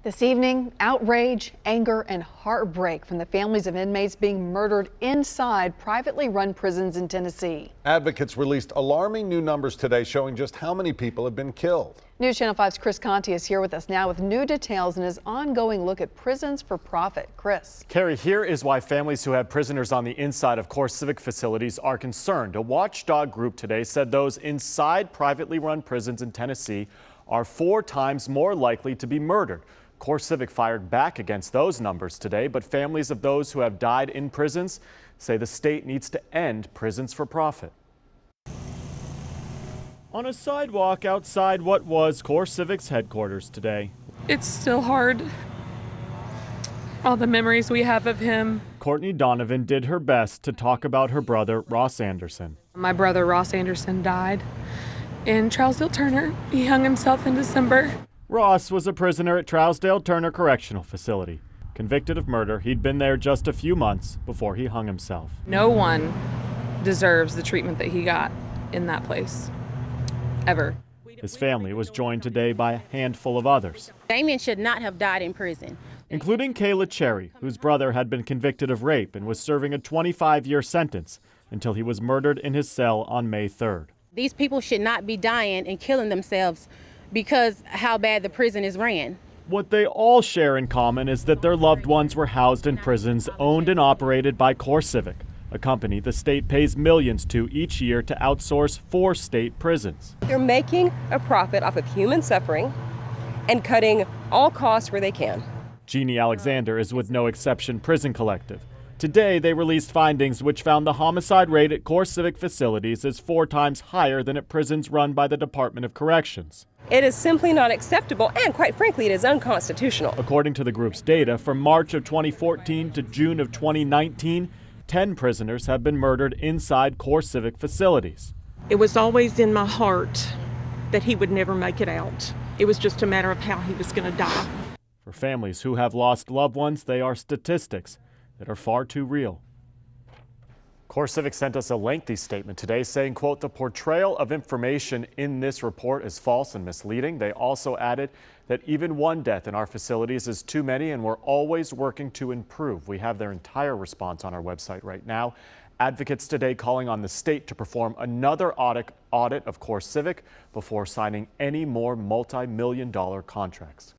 This evening, outrage, anger, and heartbreak from the families of inmates being murdered inside privately run prisons in Tennessee. Advocates released alarming new numbers today showing just how many people have been killed. News Channel 5's Chris Conti is here with us now with new details in his ongoing look at prisons for profit. Chris. Carrie, here is why families who have prisoners on the inside of CoreCivic facilities are concerned. A watchdog group today said those inside privately run prisons in Tennessee are 4 times more likely to be murdered. CoreCivic fired back against those numbers today, but families of those who have died in prisons say the state needs to end prisons for profit. On a sidewalk outside what was CoreCivic's headquarters today. It's still hard. All the memories we have of him. Courtney Donovan did her best to talk about her brother, Ross Anderson. My brother, Ross Anderson, died in Trousdale Turner. He hung himself in December. Ross was a prisoner at Trousdale Turner Correctional Facility. Convicted of murder, he'd been there just a few months before he hung himself. No one deserves the treatment that he got in that place, ever. His family was joined today by a handful of others. Damien should not have died in prison. Including Kayla Cherry, whose brother had been convicted of rape and was serving a 25-year sentence until he was murdered in his cell on May 3rd. These people should not be dying and killing themselves because how bad the prison is ran. What they all share in common is that their loved ones were housed in prisons owned and operated by CoreCivic, a company the state pays millions to each year to outsource 4 state prisons. They're making a profit off of human suffering and cutting all costs where they can. Jeannie Alexander is with No Exception Prison Collective. Today, they released findings which found the homicide rate at CoreCivic facilities is 4 times higher than at prisons run by the Department of Corrections. It is simply not acceptable, and quite frankly, it is unconstitutional. According to the group's data, from March of 2014 to June of 2019, 10 prisoners have been murdered inside CoreCivic facilities. It was always in my heart that he would never make it out. It was just a matter of how he was going to die. For families who have lost loved ones, they are statistics that are far too real. CoreCivic sent us a lengthy statement today saying, quote, the portrayal of information in this report is false and misleading. They also added that even 1 death in our facilities is too many and we're always working to improve. We have their entire response on our website right now. Advocates today calling on the state to perform another audit of CoreCivic before signing any more multi-million-dollar contracts.